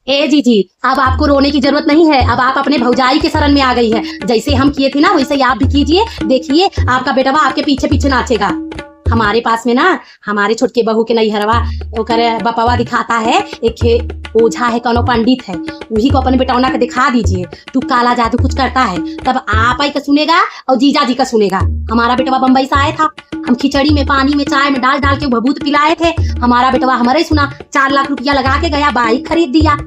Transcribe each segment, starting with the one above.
ए जीजी, अब आपको रोने की जरूरत नहीं है। अब आप अपने भौजाई के शरण में आ गई है। जैसे हम किए थे ना वैसे ही आप भी कीजिए। देखिए आपका बेटवा आपके पीछे पीछे नाचेगा। हमारे पास में ना हमारे छोटके बहू के नैहरवा ओकर बपवा दिखाता है। एक ओझा है, कौनो पंडित है, वही को अपने बेटौना के दिखा दीजिए। तू काला जादू कुछ करता है, तब आप ही का सुनेगा और जीजा जी का सुनेगा। हमारा बेटवा बम्बई से आया था, हम खिचड़ी में पानी में चाय में डाल डाल के भभूत पिलाए थे। हमारा बेटवा हमारे ही सुना, 4 लाख रुपया लगा के गया, बाइक खरीद दिया।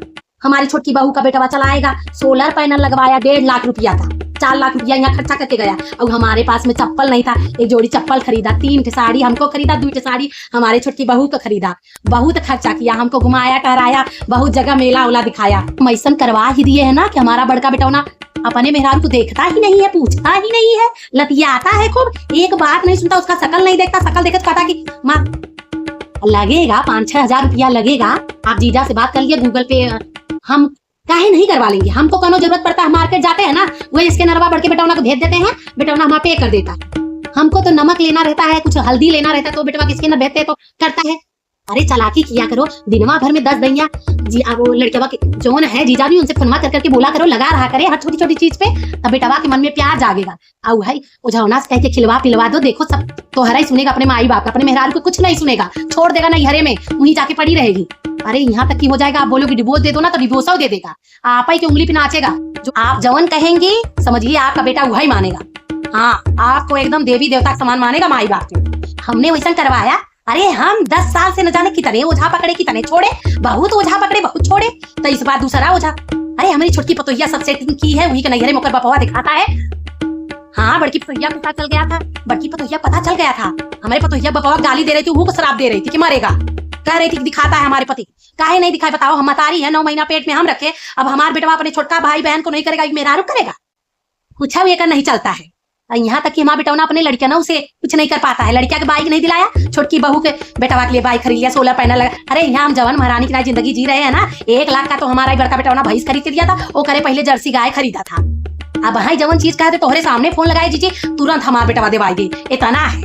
हमारी छोटकी बहू का बेटवा चलाएगा, सोलर पैनल लगवाया, 1.5 लाख रुपया था। 4 लाख रुपया यहाँ खर्चा करके गया। और हमारे पास में चप्पल नहीं था, एक जोड़ी चप्पल खरीदा, 3 ठे साड़ी हमको खरीदा, 2 ठे साड़ी हमारे छोटकी बहू को खरीदा। बहुत खर्चा किया, हमको घुमाया टहराया, बहुत जगह मेला उला दिखाया। मैसन करवा ही दिए है ना कि हमारा बड़का बेटौना अपने मेहरारू को देखता ही नहीं है, पूछता ही नहीं है, लतियाता है खूब, एक बात नहीं सुनता, उसका शकल नहीं देखता। शकल देखे कहता कि माँ लगेगा 5-6 हजार रुपया लगेगा, आप जीजा से बात कर लिए गूगल पे, हम काहे नहीं करवा लेंगे। हमको कोनो जरूरत पड़ता है, मार्केट जाते हैं ना, वो इसके नरवा बढ़ के बेटौना को भेज देते हैं, बेटौना हमारा पे कर देता है। हमको तो नमक लेना रहता है, कुछ हल्दी लेना रहता है, तो बेटवा किसके न भेजते तो करता है। अरे चालाकी किया करो, दिनवा भर में 10 दैया जी। अब वो लड़केवा जोन है जीजा भी, उनसे फोनमा कर करके बोला करो, लगा रहा करे हर छोटी छोटी चीज पे, तब बेटवा के मन में प्यार जागेगा। और है ओझौना से कह के खिलवा पिलवा दो, देखो सब तोहरा ही सुनेगा, अपने माई बाप का, अपने मेहरारू को कुछ नहीं सुनेगा, छोड़ देगा नहीं हरे में, वहीं जाके पड़ी रहेगी। अरे यहाँ तक की हो जाएगा, आप बोलोगे डिवोर्स दे दो ना, तो डिवोर्स दे देगा, आप ही की उंगली पे नाचेगा। जो आप जवन कहेंगे समझिए आपका बेटा वही मानेगा। हाँ, आपको एकदम देवी देवता का समान मानेगा माई बाप के। हमने वैसा करवाया। अरे हम 10 साल से न जाने कितने ओझा पकड़े, कितने छोड़े, बहुत ओझा पकड़े, बहुत छोड़े, तो इस बार दूसरा ओझा। अरे हमारी छोटकी पतोहिया सब सेटिंग की है, वही के नैहरे में बपवा दिखाता है। हाँ, बड़की पतोहिया को पता चल गया था, बड़की पतोहिया पता चल गया था। हमारे पतोहिया बपवा गाली दे रही थी, वो को शराब दे रही थी कि मरेगा, कह रही थी कि दिखाता है हमारे पति। काहे नहीं दिखाए बताओ, हम मतारी है, 9 महीना पेट में हम रखे, अब हमारे बेटवा अपने छोटका भाई बहन को नहीं करेगा, मेहरारू करेगा, कुछ भी एक नहीं चलता है। यहाँ तक कि हमारा बेटौना अपने लड़किया ना उसे कुछ नहीं कर पाता है। लड़किया के बाइक नहीं दिलाया, छोटकी बहू के बेटवा के लिए बाइक खरीद लिया, सोलर पैनल लगा। अरे यहाँ हम जवान महारानी की जिंदगी जी रहे हैं ना। 1 लाख का तो हमारा ही बड़का बेटौना भैंस खरीद के दिया था, वो करे पहले जर्सी गाय खरीदा था। अब वहां जवन चीज कहे तोहरे सामने फोन लगाए जीजी, तुरंत हमारा बेटवा दिवाई दे, इतना है।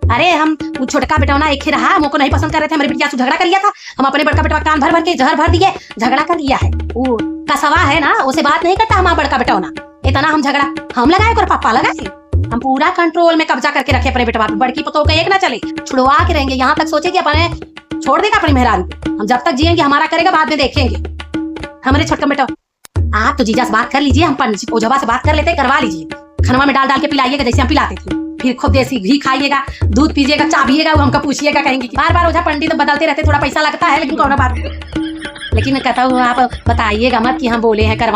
अरे हम वो छोटका बेटौना एक ही रहा, हमको नहीं पसंद कर रहे थे, हमारे बिटिया से झगड़ा कर लिया था, हम अपने बड़का बेटवा कान भर भर के जहर भर दिए, झगड़ा कर लिया है। वो कसवा है ना, उसे बात नहीं करता हमारा बड़का बेटौना, इतना हम झगड़ा हम लगाए और पापा लगाए। हम पूरा कंट्रोल में कब्जा करके रखे अपने बेटवा पे, बड़की पतोह का एक ना चले, छुड़वा के रहेंगे। यहाँ तक सोचे कि अपने छोड़ देगा अपनी मेहरारू, हम जब तक जिएंगे हमारा करेगा, बाद में देखेंगे। हमारे छोटका बेटा, आप तो जीजा से बात कर लीजिए, हम ओझवा से बात कर लेते, करवा लीजिए, खनवा में डाल डाल के पिलाइएगा जैसे हम पिलाते थे, फिर खूब देसी घी खाइएगा, दूध पीजिएगा, चाबिएगा, हमको पूछिएगा, कहेंगे बार बार ओझा पंडित बदलते रहते, थोड़ा पैसा लगता है, लेकिन कौन बात, लेकिन कहता हूँ आप बताइएगा मत कि हम बोले हैं करवा।